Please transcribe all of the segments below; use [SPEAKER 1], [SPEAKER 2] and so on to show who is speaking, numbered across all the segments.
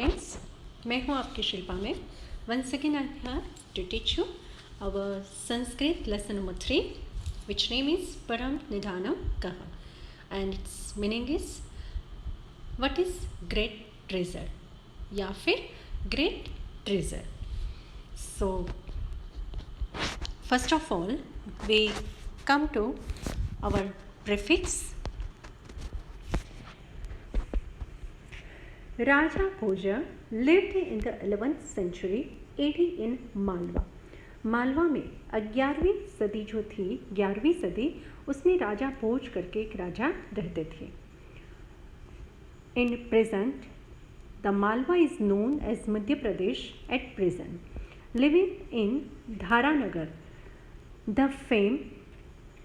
[SPEAKER 1] Friends, मैं हूं आपकी शिल्पा में। Once again I am here to teach you our Sanskrit lesson number 3 which name is Param Nidhanam Kaha, and its meaning is what is great treasure या फिर great treasure. So first of all we come to our prefix. Raja Bhoja lived in the 11th century AD in Malwa. Malwa में 11वीं सदी जो थी, 11वीं सदी, उसमें राजा भोज करके एक राजा रहते थे. In present the Malwa is known as Madhya Pradesh at present. Living in Dharanagar, the fame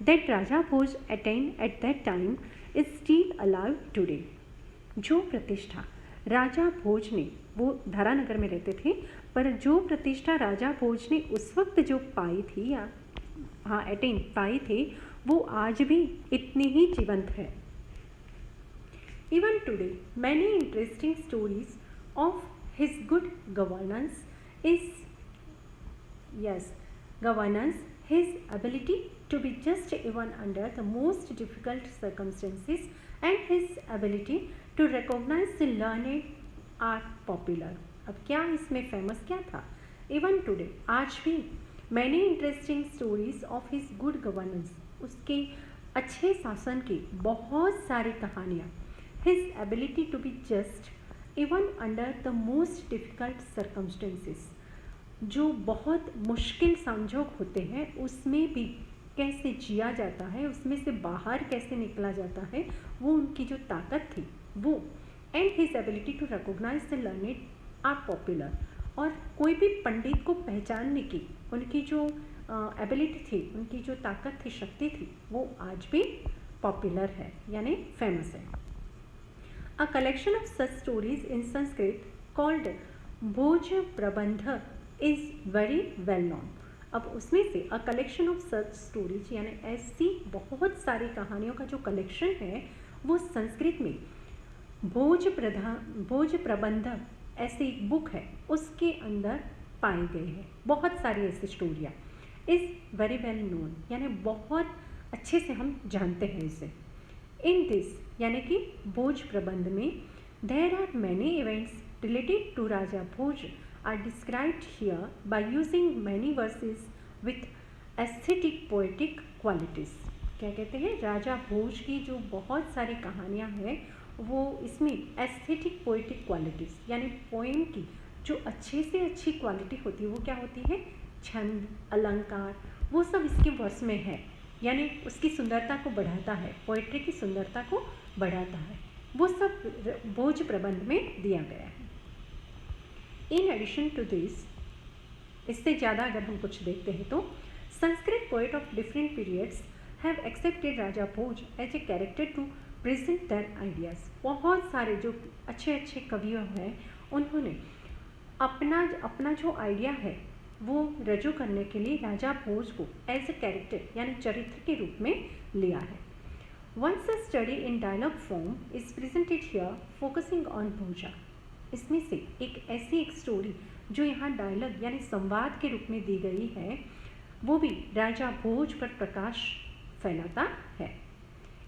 [SPEAKER 1] that Raja Bhoj attend at that time is still alive today. जो प्रतिष्ठा राजा भोज ने, वो धारानगर में रहते थे, पर जो प्रतिष्ठा राजा भोज ने उस वक्त जो पाई थी या अटेन पाई थी, वो आज भी इतनी ही जीवंत है. Even today many interesting stories of his good governance his ability to be just even under the most difficult circumstances and his ability to recognize the learned are popular. अब क्या इसमें फेमस क्या था? इवन टुडे, आज भी, many interesting stories of his good governance, उसके अच्छे शासन की बहुत सारी कहानियाँ. His ability to be just even under the most difficult circumstances, जो बहुत मुश्किल संजोग होते हैं उसमें भी कैसे जिया जाता है, उसमें से बाहर कैसे निकला जाता है, वो उनकी जो ताकत थी वो. And his ability to recognise the learned are popular, और कोई भी पंडित को पहचानने की उनकी जो एबिलिटी थी, उनकी जो ताकत थी, शक्ति थी, वो आज भी पॉपुलर है, यानी फेमस है. A collection of such stories in Sanskrit called Bhoj Prabandh is very well known. अब उसमें से a collection of such stories, यानी ऐसी बहुत सारी कहानियों का जो कलेक्शन है, वो संस्कृत में भोज प्रबंध ऐसी बुक है, उसके अंदर पाई गई है. बहुत सारी ऐसी स्टोरियाँ इज़ वेरी वेल नोन, यानी बहुत अच्छे से हम जानते हैं इसे. इन दिस, यानी कि भोज प्रबंध में, there are many events related to Raja Bhoj are described here by using many verses with aesthetic poetic qualities. क्या कहते हैं? राजा भोज की जो बहुत सारी कहानियाँ हैं, वो इसमें एस्थेटिक पोएटिक क्वालिटीज़, यानी पोएम की जो अच्छे से अच्छी क्वालिटी होती है, वो क्या होती है? छंद, अलंकार, वो सब इसके वर्स में है, यानी उसकी सुंदरता को बढ़ाता है, पोएट्री की सुंदरता को बढ़ाता है. वो सब भोज प्रबंध में दिया गया है. इन एडिशन टू दिस, इससे ज़्यादा अगर हम कुछ देखते हैं तो, Sanskrit poet of different periods have accepted Raja Bhoj as a character to present their ideas. बहुत सारे जो अच्छे अच्छे कवियों हैं, उन्होंने अपना जो आइडिया है वो रजू करने के लिए राजा भोज को एज ए कैरेक्टर, यानी चरित्र के रूप में लिया है. Once a study in dialogue form is presented here focusing on Bhoja. इसमें से एक स्टोरी जो यहाँ डायलॉग यानी संवाद के रूप में दी गई है, वो भी राजा भोज पर प्रकाश फैलाता है.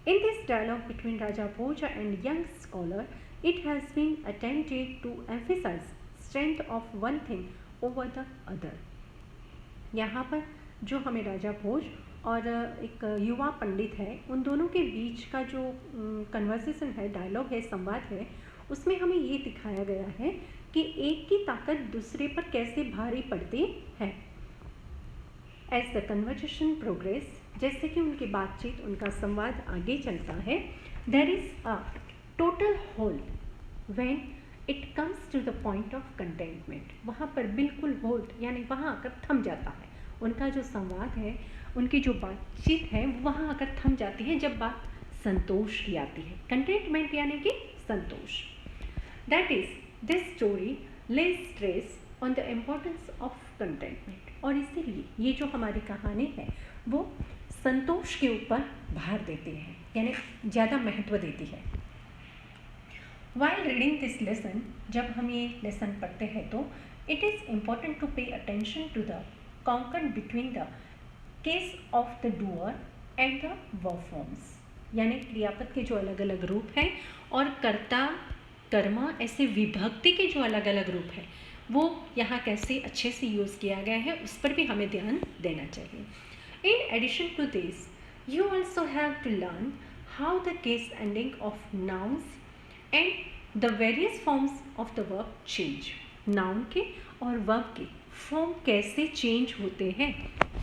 [SPEAKER 1] In this dialogue between Raja Bhoj and young scholar, it has been attempted to emphasise strength of one thing over the other. यहाँ पर जो हमें राजा भोज और एक युवा पंडित है, उन दोनों के बीच का जो कन्वर्सेशन है, डायलॉग है, संवाद है, उसमें हमें ये दिखाया गया है कि एक की ताकत दूसरे पर कैसे भारी पड़ती है. एज द कन्वर्सेशन प्रोग्रेस, जैसे कि उनकी बातचीत, उनका संवाद आगे चलता है, there is a total hold when it comes to the point of contentment. वहाँ पर बिल्कुल होल्ड, यानी वहाँ आकर थम जाता है. उनका जो संवाद है, उनकी जो बातचीत है, वहाँ आकर थम जाती है जब बात संतोष की आती है. कंटेंटमेंट यानी कि संतोष. That is, this story lays stress on the importance of contentment. और इसीलिए ये जो हमारी कहानी है, वो संतोष के ऊपर भार देती है, यानी ज़्यादा महत्व देती है. While reading this lesson, जब हम ये लेसन पढ़ते हैं तो it is important to pay attention to the concord between the case of the doer and the verb forms, यानी क्रियापद के जो अलग अलग रूप हैं और कर्ता कर्म ऐसे विभक्ति के जो अलग अलग रूप है वो यहाँ कैसे अच्छे से यूज़ किया गया है उस पर भी हमें ध्यान देना चाहिए. In addition to this, you also have to learn how the case ending of nouns and the various forms of the verb change. Noun के और वर्ब के फॉर्म कैसे चेंज होते हैं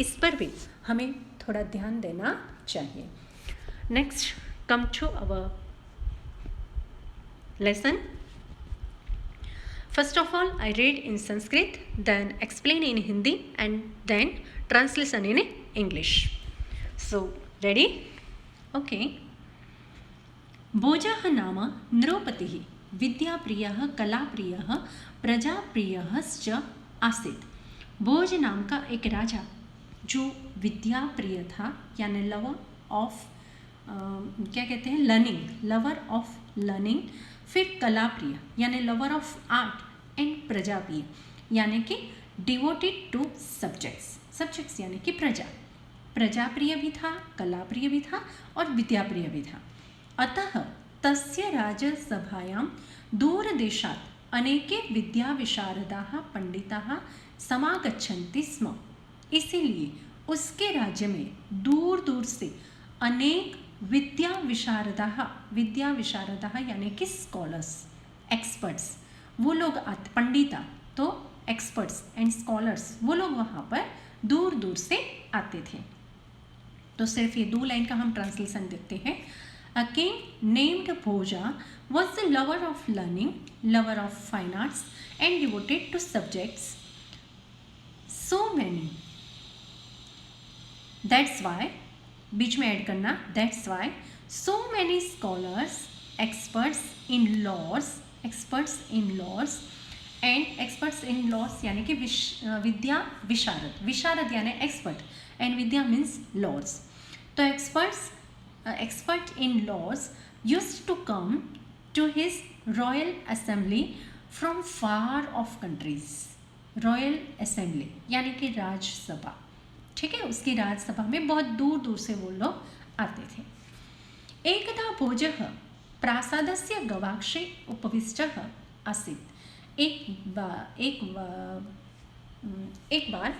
[SPEAKER 1] इस पर भी हमें थोड़ा ध्यान देना चाहिए. Next come to our lesson. First of all, I read in Sanskrit, then explain in Hindi, and then translation in English. So, ready? Okay. भोजः नाम नृपतिः विद्याप्रियः कलाप्रियः प्रजाप्रियश्च आसीत्. भोज नाम का एक राजा जो विद्याप्रिय था, यानी लवर ऑफ क्या कहते हैं, लर्निंग, लवर ऑफ लर्निंग. फिर कलाप्रिय यानी लवर ऑफ आर्ट एंड प्रजाप्रिय यानी कि डिवोटेड टू सब्जेक्ट्स. सब्जेक्ट्स यानी कि प्रजा. प्रजाप्रिय भी था, कलाप्रिय भी था और विद्याप्रिय भी था. अतः तस्य राजसभायां दूरदेशात् अनेके विद्याविशारदाः पंडिताः समागच्छन्ति स्म. इसीलिए उसके राज्य में दूर दूर से अनेक विद्या विशारदाः यानी कि स्कॉलर्स, एक्सपर्ट्स, वो लोग आते. पंडिता तो एक्सपर्ट्स एंड स्कॉलर्स, वो लोग वहाँ पर दूर दूर से आते थे. तो सिर्फ ये 2 लाइन का हम ट्रांसलेशन देखते हैं. A king named Bhoja was the lover of learning, lover of fine arts and devoted to subjects so many. That's why, बीच में ऐड करना, that's why so many scholars, experts in laws and experts in laws यानी कि विद्या विशारद. विशारद यानी expert and विद्या मीन्स लॉज. तो expert in laws used to come to his royal assembly from far off countries. Royal assembly यानी कि राज्यसभा, ठीक है, उसकी राज्यसभा में बहुत दूर दूर से वो लोग आते थे. एकदा भोजः प्रासादस्य गवाक्षे उपविष्टः आसीत्. एक बार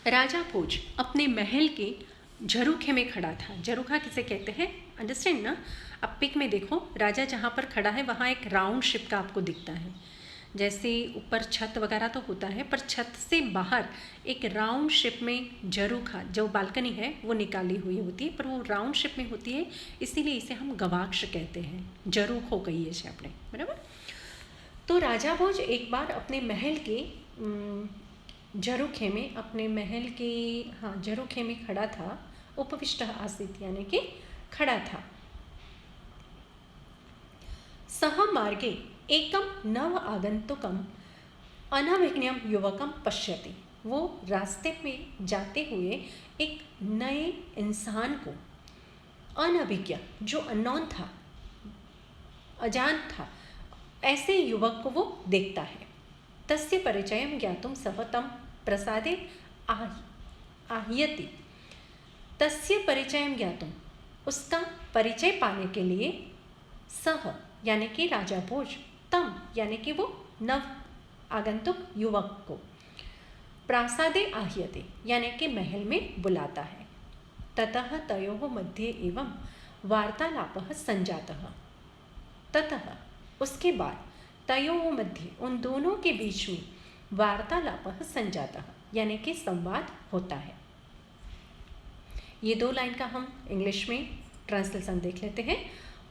[SPEAKER 1] राजा भोज अपने महल के झरूखे में खड़ा था. झरूखा किसे कहते हैं, अंडरस्टैंड ना. अब पिक में देखो, राजा जहाँ पर खड़ा है वहाँ एक राउंड शेप का आपको दिखता है. जैसे ऊपर छत वगैरह तो होता है, पर छत से बाहर एक राउंड शेप में झरूखा, जो बालकनी है वो निकाली हुई होती है, पर वो राउंड शेप में होती है, इसीलिए इसे हम गवाक्ष कहते हैं. झरूख हो गई है शेप में, बराबर. तो राजा भोज एक बार अपने महल के झरूखे में, अपने महल के झरूखे में खड़ा था. उपविष्ट आसीत् यानी कि खड़ा था. सह मार्गे एकम नव आगंतुकम अनभिज्ञम युवकम पश्यति. वो रास्ते में जाते हुए एक नए इंसान को, अनभिज्ञ जो अननोन था, अजान था, ऐसे युवक को वो देखता है. तस्य परिचयम ज्ञातुम सह तम प्रसादे आह्यति. तस्य परिचयम ज्ञातुम, उसका परिचय पाने के लिए, सह यानी कि राजा भोज, तम यानी कि वो नव आगंतुक युवक को, प्रासादे आह्यते यानी कि महल में बुलाता है. ततः तयोः मध्ये एवं वार्तालापः संजातः. ततः उसके बाद तयोः मध्ये उन दोनों के बीच में वार्तालापः संजातः यानी कि संवाद होता है. ये 2 लाइन का हम इंग्लिश में ट्रांसलेशन देख लेते हैं.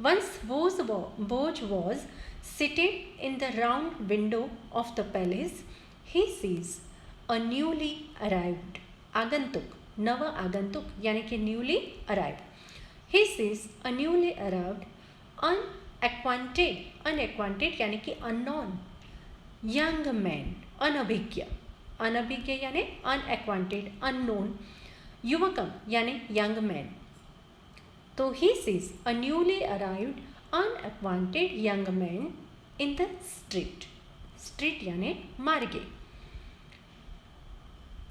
[SPEAKER 1] Once Bhoj was seated in the round window of the palace. He sees a newly arrived आगंतुक, नव आगंतुक यानी कि newly arrived. He sees a newly arrived unacquainted यानी कि unknown young man, अनभिज्ञ यानी unacquainted, unknown, युवकम यानी young man. तो he sees a newly arrived unacquainted young man in the street, street यानी मार्गे।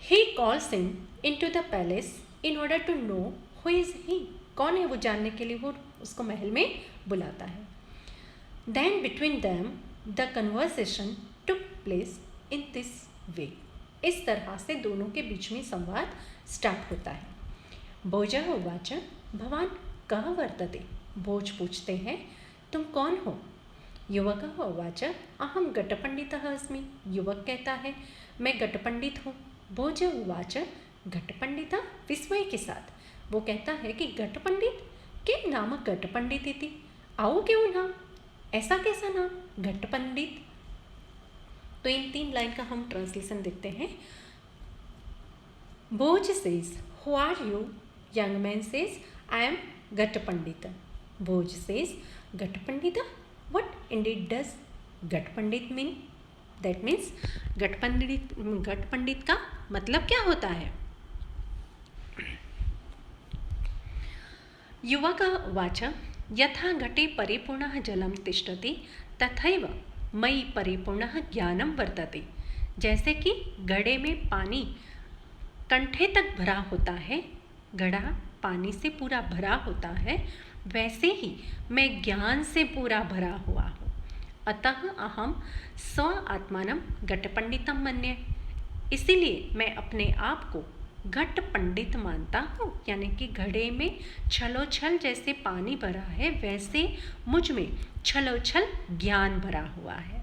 [SPEAKER 1] He calls him into the palace in order to know who is he, कौन है वो जानने के लिए वो उसको महल में बुलाता है। Then between them the conversation took place in this way, इस तरह से दोनों के बीच में संवाद स्टार्ट होता है। भोजः उवाच भवान कः वर्तते, भोज पूछते हैं तुम कौन हो। युवकः उवाच अहम घटपंडितः अस्मि, युवक कहता है मैं घटपंडित हूँ। भोज उवाच घटपंडिता, विस्मय के साथ वो कहता है कि घटपंडित, किम नाम घटपंडित इति, आओ क्यों नाम, ऐसा कैसा नाम घटपंडित। तो इन 3 लाइन का हम ट्रांसलेशन देखते हैं। Bhoj says who are you, young man says I am Ghatpandit. Bhoj says Ghatpandita, what indeed does Ghatpandit mean, that means Ghatpandit का मतलब क्या होता है। युवकः उवाच यथा घटे परिपूर्णः जलं तिष्ठति तथैव मयि परिपूर्णः ज्ञानं वर्तते, जैसे कि घड़े में पानी कंठे तक भरा होता है, घड़ा पानी से पूरा भरा होता है, वैसे ही मैं ज्ञान से पूरा भरा हुआ हूँ। अतः अहम स्व आत्मानं घटपंडितं मन्ये, इसीलिए मैं अपने आप को घट पंडित मानता हूँ, यानी कि घड़े में छलोछल जैसे पानी भरा है वैसे मुझ में छलोछल ज्ञान भरा हुआ है।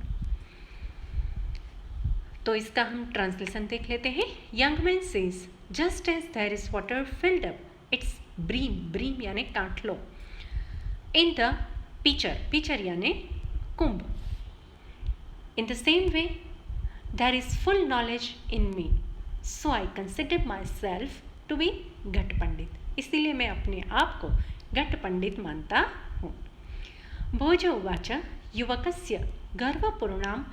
[SPEAKER 1] तो इसका हम ट्रांसलेशन देख लेते हैं। Young man says just as there is water filled up its brim, brim यानी काट लो, इन द पिचर, पिचर यानी कुंभ, in the same way there is full knowledge in me, so I consider myself to be Ghatpandit, इसीलिए मैं अपने आप को घट पंडित मानता हूँ। भोज उवाच युवकस्य गर्वपूर्णाम्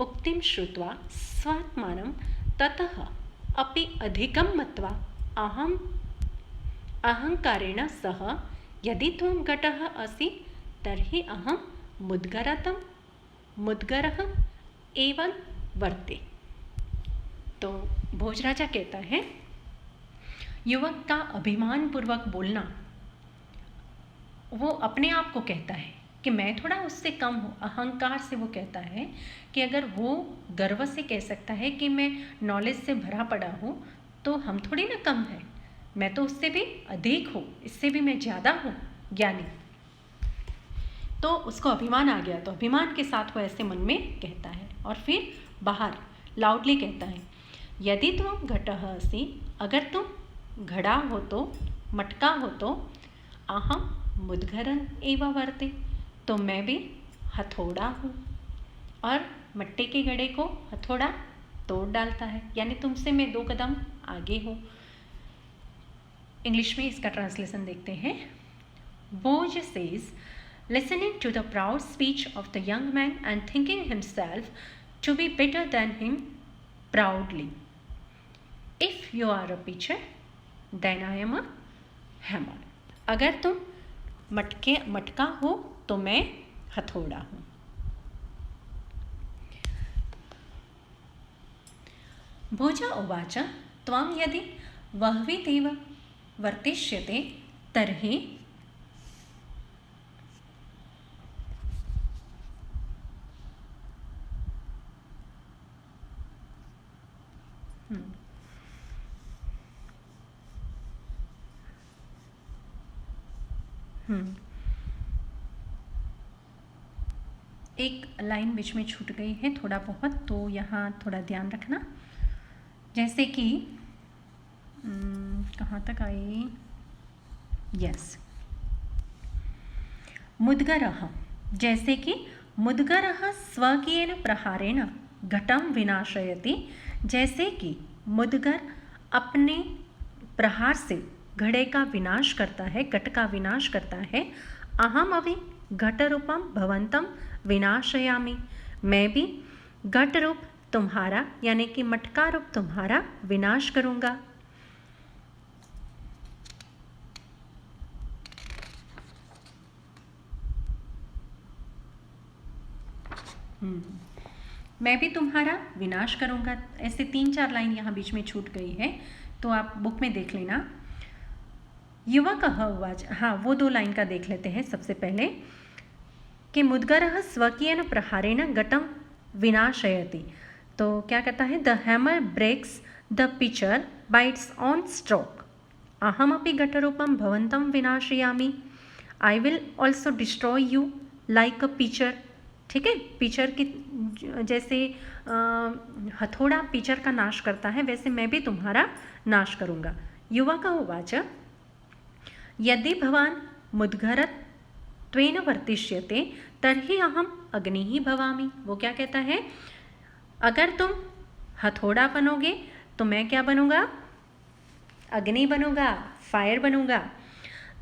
[SPEAKER 1] उक्तिं श्रुत्वा स्वात्मानं ततः अपि अधिकं मत्वा अहंकारेण सह यदि त्वं घटः असि तर्हि अहं मुद्गरः एवं वर्ते। तो भोज राजा कहता है युवक का अभिमान पूर्वक बोलना, वो अपने आप को कहता है कि मैं थोड़ा उससे कम हूँ, अहंकार से वो कहता है कि अगर वो गर्व से कह सकता है कि मैं नॉलेज से भरा पड़ा हूँ तो हम थोड़ी ना कम हैं, मैं तो उससे भी अधिक हूँ, इससे भी मैं ज़्यादा हूँ ज्ञानी। तो उसको अभिमान आ गया, तो अभिमान के साथ वो ऐसे मन में कहता है और फिर बाहर लाउडली कहता है यदि तुम घटः असि, अगर तुम घड़ा हो तो, मटका हो तो, अहम मुद्गरन एव वर्ते, तो मैं भी हथौड़ा हूँ और मट्टी के घड़े को हथौड़ा तोड़ डालता है, यानी तुमसे मैं 2 कदम आगे हूँ। इंग्लिश में इसका ट्रांसलेशन देखते हैं। Bhoj says listening to the proud speech of the young man and thinking himself to be better than him proudly, if you are a pitcher then I am a hammer, अगर तुम मटका हो तो मैं हथौड़ा हूँ। भोज उवाच त्वं यदि वह्वितेव वर्तिष्यते तर्हि एक लाइन बीच में छूट गई है थोड़ा बहुत, तो यहाँ थोड़ा ध्यान रखना। जैसे कि कहाँ तक आई, यस, मुद्गरः, जैसे कि मुद्गरः स्वकीयेन प्रहारेण घटं विनाशयति, जैसे कि मुद्गर अपने प्रहार से घड़े का विनाश करता है, घट का विनाश करता है। अहम अभी घट रूपम भवंतम विनाशयामि, मैं भी घट रूप तुम्हारा यानी कि मटका रूप तुम्हारा विनाश करूँगा। हम्म, मैं भी तुम्हारा विनाश करूँगा। ऐसे 3-4 लाइन यहाँ बीच में छूट गई है, तो आप बुक में देख लेना। युवकः उवाच, हाँ वो 2 लाइन का देख लेते हैं सबसे पहले कि मुद्गरः स्वकीयेन प्रहारेण घटं विनाशयति। तो क्या कहता है, the hammer breaks the pitcher by its on stroke, अहमपि घटरूपं भवन्तं विनाशयामि, I will also destroy you like a pitcher. ठीक है, पिचर की जैसे हथौड़ा पिचर का नाश करता है, वैसे मैं भी तुम्हारा नाश करूँगा। युवकः उवाच, यदि भवान् मुद्गरत्वेन वर्तिष्यते तर्हि अहम् अग्निः भवामि। वो क्या कहता है, अगर तुम हथौड़ा बनोगे तो मैं क्या बनूंगा, अग्नि बनूंगा, फायर बनूंगा।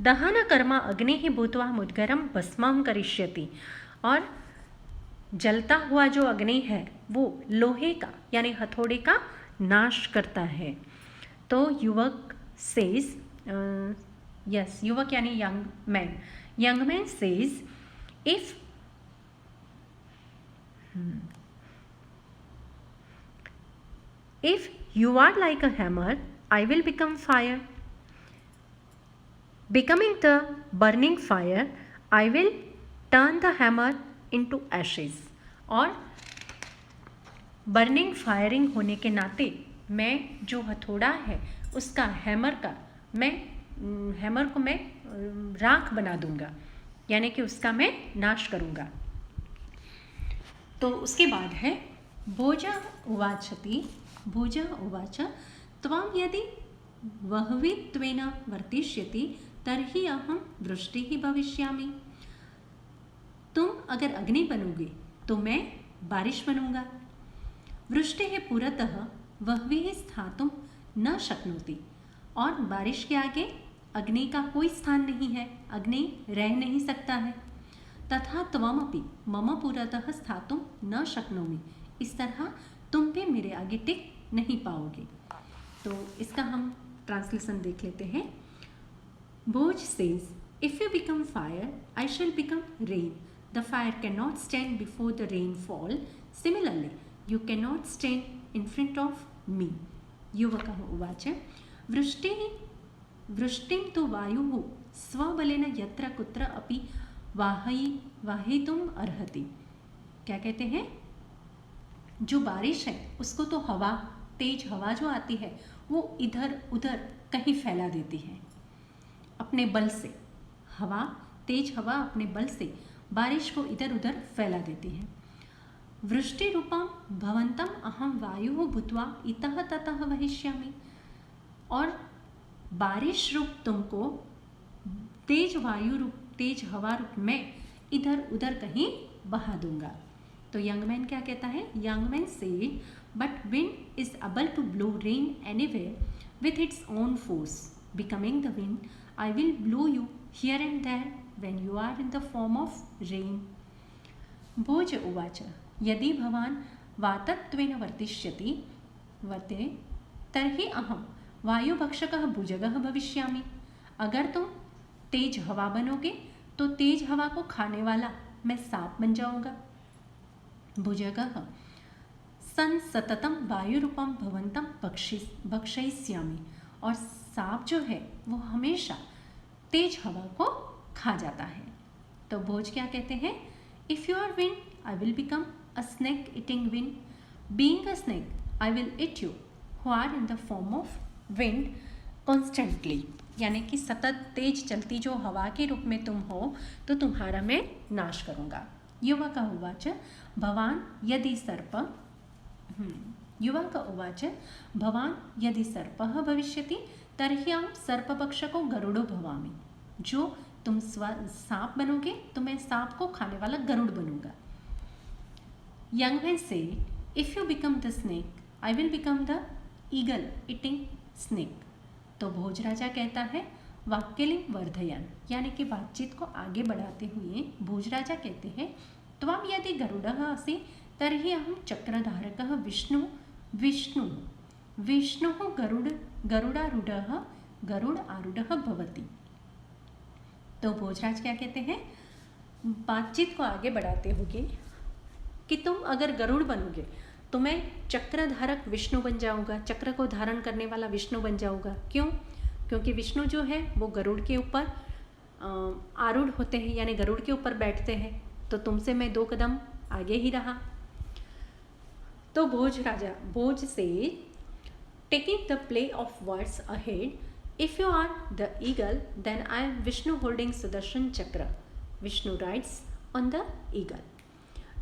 [SPEAKER 1] दहन कर्म अग्निः भूत्वा मुद्गरं भस्मं करिष्यति, और जलता हुआ जो अग्नि है वो लोहे का यानी हथौड़े का नाश करता है। तो युवक सेज, यस युवक यानी young man says, if you are like a hammer, I will become fire. Becoming the burning fire, I will turn the hammer into ashes. और बर्निंग फायरिंग होने के नाते मैं जो हथौड़ा है उसका हैमर को मैं राख बना दूंगा, यानी कि उसका मैं नाश करूंगा। तो उसके बाद है भोज उवाच त्वां यदि वह्वित्वेन वर्तिष्यति तर्हि अहं वृष्टिः भविष्यामि। तुम अगर अग्नि बनोगे तो मैं बारिश बनूंगा। वृष्टिः पुरतः वह्विः स्थातुं न शक्नोति, और बारिश के आगे अग्नि का कोई स्थान नहीं है, अग्नि रह नहीं सकता है। तथा त्वमपि मम पुरतः स्थातुं न शक्नोमि, इस तरह तुम भी मेरे आगे टिक नहीं पाओगे। तो इसका हम ट्रांसलेशन देख लेते हैं। Bhoj says, if you become fire I shall become rain, the fire can not stand before the rain fall, similarly you can not stand in front of me. युवकः उवाच, वृष्टिं तु वायुः स्वबलेन यत्र कुत्र अपि वाहितुम अर्हति। क्या कहते हैं, जो बारिश है उसको तो हवा, तेज हवा जो आती है वो इधर उधर कहीं फैला देती है अपने बल से। तेज हवा अपने बल से बारिश को इधर उधर फैला देती है। वृष्टि रूपम भवंतम अहम वायु भूत्वा इतः ततः वहिष्यामि, और बारिश रूप तुमको तेज वायु रूप, तेज हवा रूप में इधर उधर कहीं बहा दूंगा। तो यंग मैन क्या कहता है, young man said, but wind is able to blow rain anywhere with its own force, becoming the wind I will blow you here and there when you are in the form of rain. Bhoj उवाच, यदि भवान् वातत्वेन वर्तिष्यति तर्हि अहं वायुभक्षकः भुजगः भविष्यामि। अगर तुम तेज हवा बनोगे तो तेज हवा को खाने वाला मैं सांप बन जाऊंगा। भुजगः सन सततम वायुरूपम भवंतम भक्षयिष्यामि, और सांप जो है वो हमेशा तेज हवा को खा जाता है। तो भोज क्या कहते हैं, if you are wind I will become a snake eating wind, being a snake I will eat you who are in the form of wind constantly, यानी कि सतत तेज चलती जो हवा के रूप में तुम हो तो तुम्हारा मैं नाश करूँगा। युवकः उवाच, भवान् यदि सर्पः भविष्यति तर्हि अहं सर्पभक्षको गरुडो भवामि। जो तुम सांप बनोगे तो मैं सांप को खाने वाला गरुड़ बनूंगा। यंग मैन से, if you become the snake I will become the eagle eating snake. तो भोज राजा कहता है, वाक्यलिंग वर्धयन, यानी कि बातचीत को आगे बढ़ाते हुए भोज राजा कहते हैं, त्वं यदि गरुडः असि तर्हि अहं चक्रधारकः विष्णुः गरुड़ आरूढ़ भवति। तो भोजराज क्या कहते हैं, बातचीत को आगे बढ़ाते हुए कि तुम अगर गरुड़ बनोगे तो मैं चक्रधारक विष्णु बन जाऊंगा, चक्र को धारण करने वाला विष्णु बन जाऊंगा। क्यों? क्योंकि विष्णु जो है वो गरुड़ के ऊपर आरूढ़ होते हैं, यानी गरुड़ के ऊपर बैठते हैं। तो तुमसे मैं 2 कदम आगे ही रहा। तो भोज से taking the play of words ahead, if you are the eagle then I am Vishnu holding Sudarshan Chakra, Vishnu rides on the eagle.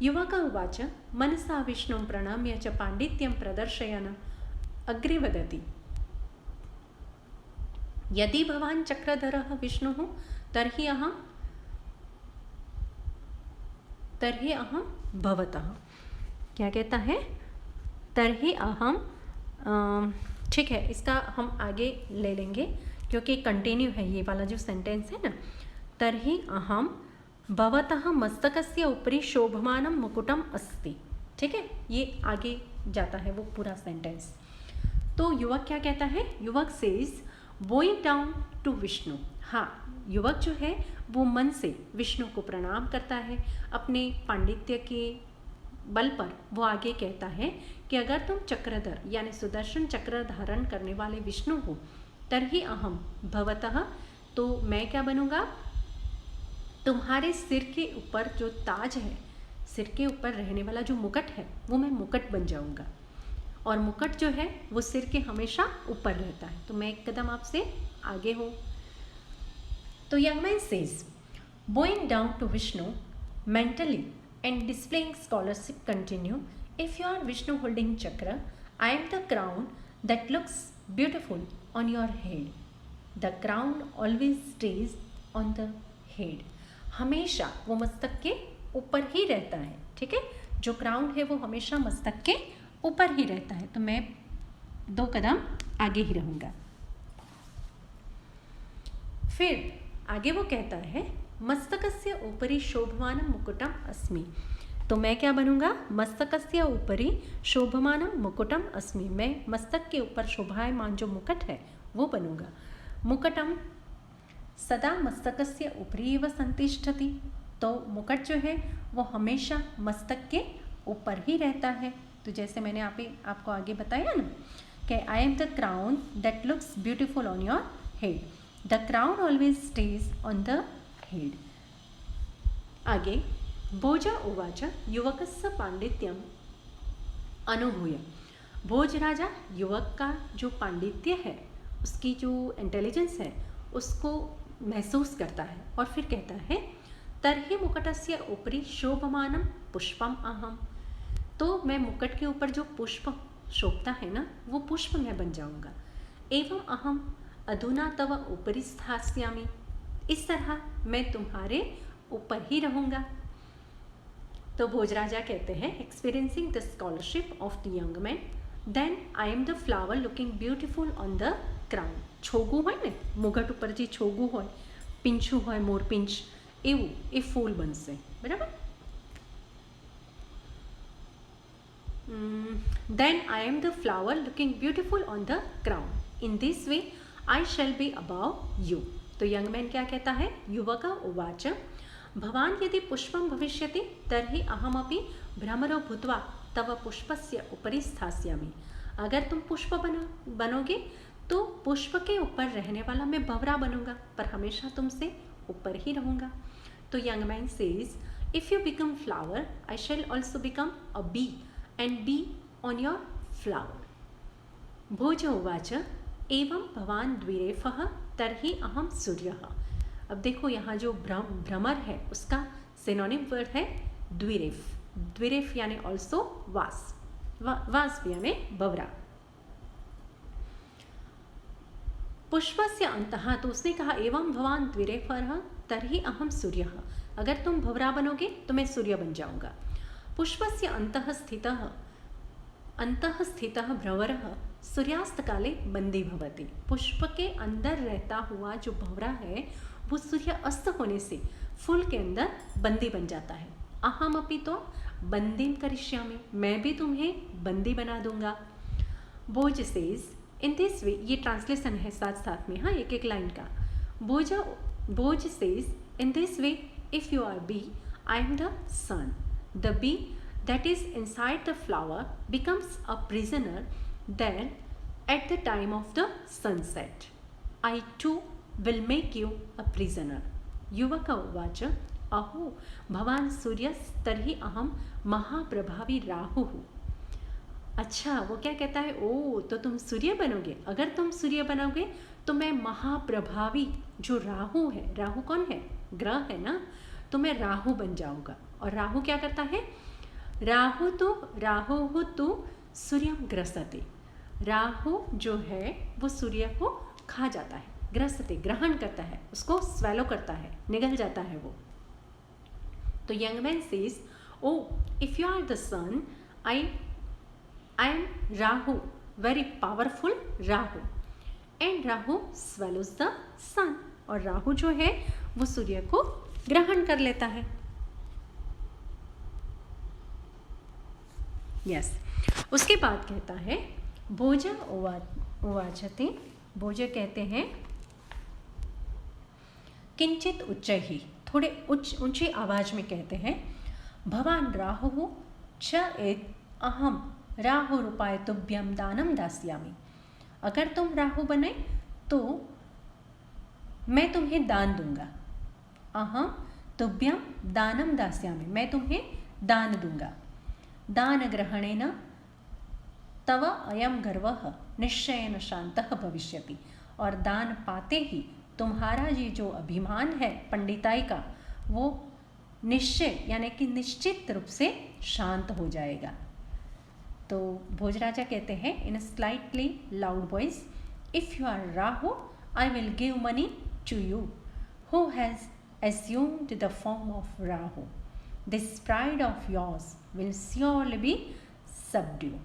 [SPEAKER 1] युवक उवाच मनसा विष्णुं प्रणम्य च पाण्डित्यं प्रदर्शयन् अग्रे वदति, यदि भवान् चक्रधरः विष्णुः तर्हि अहं भवतः। क्या कहता है? तर्हि अहम, ठीक है, इसका हम आगे ले लेंगे क्योंकि कंटिन्यू है ये वाला जो सेंटेंस है ना। तर्हि अहम भवतः मस्तकस्य उपरि शोभमानं मुकुटम अस्ति। ठीक है, ये आगे जाता है वो पूरा सेंटेंस। तो युवक क्या कहता है? युवक says bowing down to Vishnu. हाँ, युवक जो है वो मन से विष्णु को प्रणाम करता है, अपने पांडित्य के बल पर वो आगे कहता है कि अगर तुम चक्रधर यानी सुदर्शन चक्र धारण करने वाले विष्णु हो तर्हि अहम भवतः, तो मैं क्या बनूंगा? तुम्हारे सिर के ऊपर जो ताज है, सिर के ऊपर रहने वाला जो मुकुट है वो मैं मुकुट बन जाऊंगा, और मुकुट जो है वो सिर के हमेशा ऊपर रहता है। तो मैं 1 कदम आपसे आगे हूँ। तो young man says bowing down to Vishnu mentally and displaying scholarship continue, if you are Vishnu holding Chakra I am the crown that looks beautiful on your head, the crown always stays on the head. हमेशा वो मस्तक के ऊपर ही रहता है। ठीक है, जो क्राउन है वो हमेशा मस्तक के ऊपर ही रहता है। तो मैं 2 कदम आगे ही रहूँगा। फिर आगे वो कहता है मस्तकस्य उपरि शोभमानं मुकुटम अस्मि। तो मैं क्या बनूंगा? मस्तकस्य उपरि शोभमानं मुकुटम अस्मि। मैं मस्तक के ऊपर शोभायमान जो मुकुट है वो बनूंगा। मुकुटम सदा मस्तकस्य उपरि एव संतिष्ठति। तो मुकुट जो है वो हमेशा मस्तक के ऊपर ही रहता है। तो जैसे मैंने आपको आगे बताया ना कि आई am the crown that looks beautiful on your head, the crown always stays on the head. आगे भोज उवाच युवकस्य पांडित्यम अनुभूय। भोज राजा युवक का जो पांडित्य है, उसकी जो इंटेलिजेंस है, उसको महसूस करता है और फिर कहता है तर्हि मुकुटस्य उपरि शोभमानं पुष्पम अहम। तो मैं मुकुट के ऊपर जो पुष्प शोभता है ना, वो पुष्प मैं बन जाऊंगा। एवं अहम अधुना तव उपरि स्थास्यामि। इस तरह मैं तुम्हारे ऊपर ही रहूँगा। तो भोजराजा कहते हैं experiencing the scholarship of the young man, then I am the flower looking beautiful on the crown. છોગું હોય ને, મુગટ ઉપર જે છોગું હોય, પીંછું હોય, મોરપીંછ, એવું એ ફૂલ બનશે, બરાબર. Then I am the flower looking beautiful on the crown. In this way I shall be above you. तो यंग मैन क्या कहता है? युवक उवाच भवान यदि पुष्पं भविष्यति तर्हि अहमपि भ्रमरो भूत्वा तव पुष्पस्य उपरि स्थास्यामि। अगर तुम पुष्प बनोगे तो पुष्प के ऊपर रहने वाला मैं भंवरा बनूंगा, पर हमेशा तुमसे ऊपर ही रहूँगा। तो young man says if you become flower I shall also become a bee and bee on your flower. Bhoj उवाच एवं भवान द्विरेफः तर्हि अहम सूर्यः। अब देखो यहाँ जो भ्रमर है उसका सिनोनिम वर्ड है द्विरेफ। द्विरेफ यानी ऑल्सो वास्प यानी भंवरा। पुष्पस्य अंतः, तो उसने कहा एवं भवान द्विरेफः तर्हि अहम सूर्यः। अगर तुम भंवरा बनोगे तो मैं सूर्य बन जाऊंगा। पुष्पस्य अंतः स्थितः भ्रमरः सूर्यास्त काले बंदी भवति। पुष्प के अंदर रहता हुआ जो भंवरा है वो सूर्य अस्त होने से फूल के अंदर बंदी बन जाता है। अहमपि तो बंदीम करिष्यामि, मैं भी तुम्हें बंदी बना दूंगा। भोज सेज इन दिस वे, ये ट्रांसलेशन है साथ साथ में, हाँ, एक एक लाइन का। Bhoj says in this way if you are bee I am the sun, the bee that is inside the flower becomes a prisoner there at the time of the sunset. I too will make you a prisoner. युवक उवाच अहो भवान् सूर्यस्तर्हि अहम महाप्रभावी राहुः. अच्छा, वो क्या कहता है, ओ तो तुम सूर्य बनोगे, अगर तुम सूर्य बनोगे तो मैं महाप्रभावी जो राहु है, राहु कौन है, ग्रह है ना, तो मैं राहु बन जाऊंगा. और राहु क्या करता है, राहु तो सूर्यम ग्रसते, राहु जो है वो सूर्य को खा जाता है, ग्रसते ग्रहण करता है, उसको स्वेलो करता है, निगल जाता है वो. तो young man says, oh if you are the sun, I am Rahu, very powerful Rahu. And Rahu swallows the sun, और राहु जो है वो सूर्य को ग्रहण कर लेता है. यस. उसके बाद कहता है भोज उवाचते, भोज कहते हैं किंचित उच्च ही, थोड़े ऊंची आवाज में कहते हैं, भवान राहु च एत अहम राहु रूपाय तुभ्यम दानम दास्यामि. अगर तुम राहु बने तो मैं तुम्हें दान दूंगा. अहम तुभ्यम दानम दास्यामि, मैं तुम्हें दान दूंगा. दान ग्रहणेन तव अयम गर्वः निश्चयेन शांतः भविष्यति. और दान पाते ही तुम्हारा ये जो अभिमान है पंडिताई का, वो निश्चय यानी कि निश्चित रूप से शांत हो जाएगा. तो भोजराजा कहते हैं in slightly loud voice, if you are Rahu I will give money to you who has assumed the form of Rahu. This pride of yours will surely be subdued.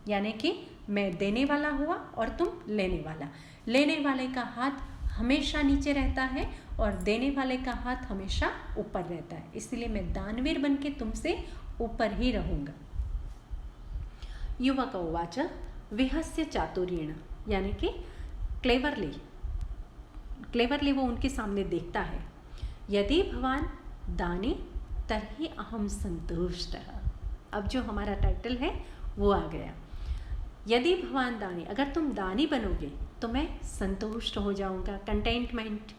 [SPEAKER 1] यानी कि मैं देने वाला हुआ और तुम लेने वाला. लेने वाले का हाथ हमेशा नीचे रहता है और देने वाले का हाथ हमेशा ऊपर रहता है, इसलिए मैं दानवीर बन के तुमसे ऊपर ही रहूँगा. युवक उवाच विहस्य चातुर्येण, यानी कि क्लेवरली वो उनके सामने देखता है. यदि भवान दानी तर्हि अहम संतुष्टः. अब जो हमारा टाइटल है वो आ गया. यदि भवान दानी, अगर तुम दानी बनोगे तो मैं संतुष्ट हो जाऊंगा, कंटेंटमेंट.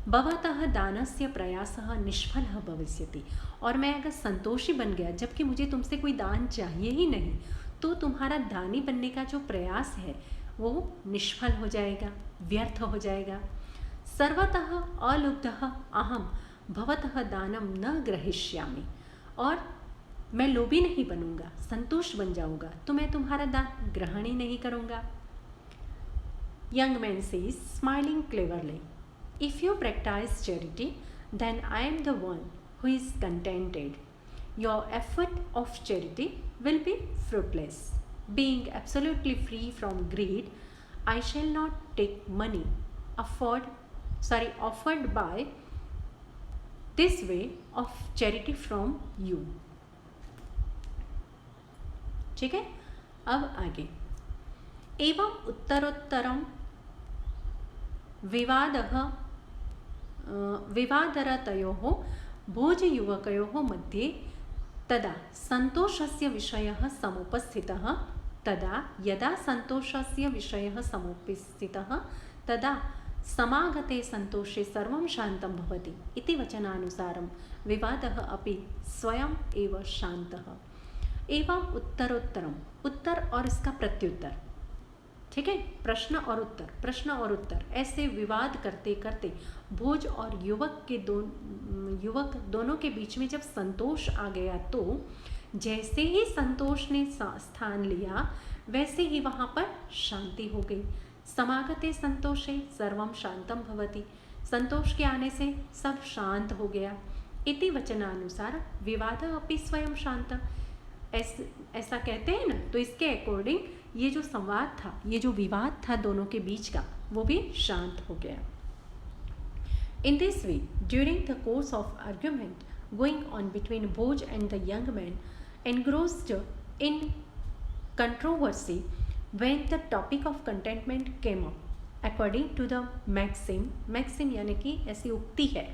[SPEAKER 1] भवतः दानस्य प्रयासः निष्फलः भविष्यति. और मैं अगर संतोषी बन गया जबकि मुझे तुमसे कोई दान चाहिए ही नहीं, तो तुम्हारा दानी बनने का जो प्रयास है वो निष्फल हो जाएगा, व्यर्थ हो जाएगा. सर्वतः अलुब्धः अहम भवतः दानम न ग्रहिष्यामि. और मैं लोभी नहीं बनूंगा, संतुष्ट बन जाऊंगा, तो मैं तुम्हारा दान ग्रहण ही नहीं करूंगा. Young man says smiling cleverly, if you practise charity then I am the one who is contented. Your effort of charity will be fruitless. Being absolutely free from greed, I shall not take money offered by this way of charity from you. ठीक है. अब आगे, एवं उत्तरोत्तरम विवादरतयोः भोजयुवकयोः मध्ये तदा संतोषस्य विषयः समुपस्थितः. तदा यदा संतोषस्य विषयः समुपस्थितः तदा समागते संतोषे सर्वं शांतं भवति इति वचनानुसारं विवादः अपि स्वयं एव शांतः. एवं उत्तरोत्तरम, उत्तर और इसका प्रत्युत्तर. ठीक है, प्रश्न और उत्तर, ऐसे विवाद करते करते भोज और युवक दोनों के बीच में जब संतोष आ गया, तो जैसे ही संतोष ने स्थान लिया वैसे ही वहाँ पर शांति हो गई. समागते संतोषे सर्वं शांतम भवति. संतोष के आने से सब शांत हो गया. इति वचनानुसार विवाद अपि स्वयं शांत. ऐसा कहते हैं ना, तो इसके अकॉर्डिंग ये जो संवाद था, ये जो विवाद था दोनों के बीच का, वो भी शांत हो गया. इन this way during the course of argument going on between Bhoj and the young man engrossed in controversy, when the topic of contentment came up, according to the maxim यानी कि ऐसी उक्ति है,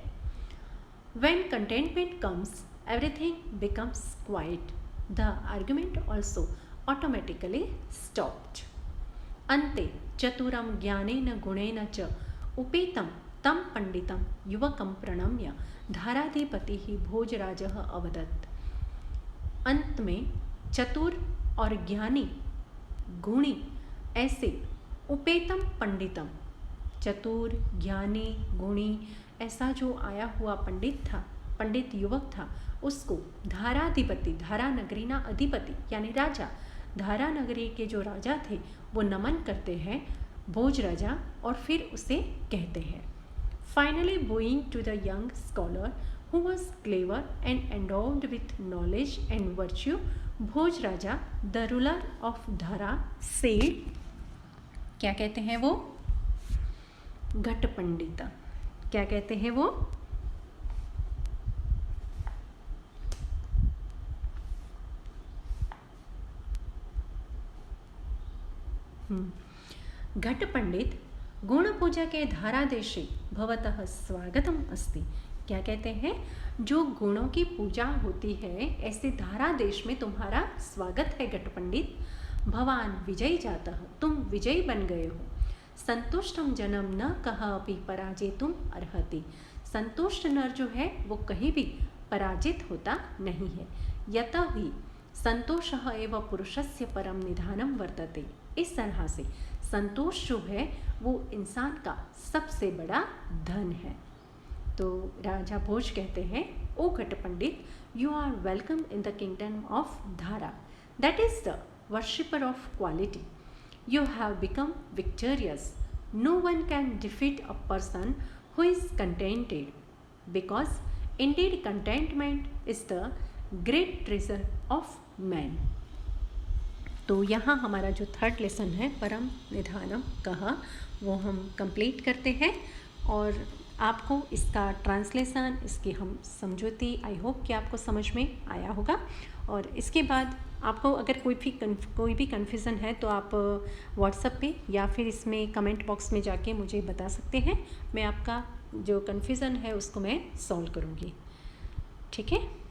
[SPEAKER 1] when contentment comes everything becomes quiet. The argument also automatically stopped. अन्ते चतुरं ज्ञानेन गुणेन च उपेतं तं पंडितं युवकं प्रणम्य धाराधिपतिः भोजराजः अवदत्। अंत में चतुर और ज्ञानी गुणी ऐसे उपेतम पंडितम, चतुर ज्ञानी गुणी ऐसा जो आया हुआ पंडित युवक था, उसको धाराधिपति, धारा नगरी ना अधिपति यानी राजा, धारा नगरी के जो राजा थे वो नमन करते हैं भोज राजा और फिर उसे कहते हैं। Finally bowing to the young scholar who was clever and endowed with knowledge and virtue, Bhoj Raja the ruler of Dhara said, क्या कहते हैं वो? घट पंडिता, क्या कहते हैं वो? घट पंडित गुण पूजा के धारा देशे भवतः स्वागतम अस्ति। क्या कहते हैं? जो गुणों की पूजा होती है ऐसे धारा देश में तुम्हारा स्वागत है घट पंडित। भवान विजयी जातः, तुम विजयी बन गए हो। संतुष्टम जनम न कहा अपि पराजेतुम अर्हति, संतुष्ट नर जो है वो कहीं भी पराजित होता नहीं है। यतः ही संतोषः एव पुरुषस्य परम निधानम वर्तते, इस तरह से संतोष जो है वो इंसान का सबसे बड़ा धन है। तो राजा भोज कहते हैं, oh Ghatpandit, you are welcome in the kingdom of Dhara, that is the worshipper of quality. You have become victorious, no one can defeat a person who is contented, because indeed contentment is the great treasure of man. तो यहाँ हमारा जो third lesson है परम निधानम कहा वो हम complete करते हैं और आपको इसका ट्रांसलेशन, इसकी हम समझौती, आई होप कि आपको समझ में आया होगा। और इसके बाद आपको अगर कोई भी कन्फ्यूज़न है तो आप व्हाट्सएप पे या फिर इसमें कमेंट बॉक्स में जाके मुझे बता सकते हैं। मैं आपका जो कन्फ्यूज़न है उसको मैं सॉल्व करूँगी। ठीक है।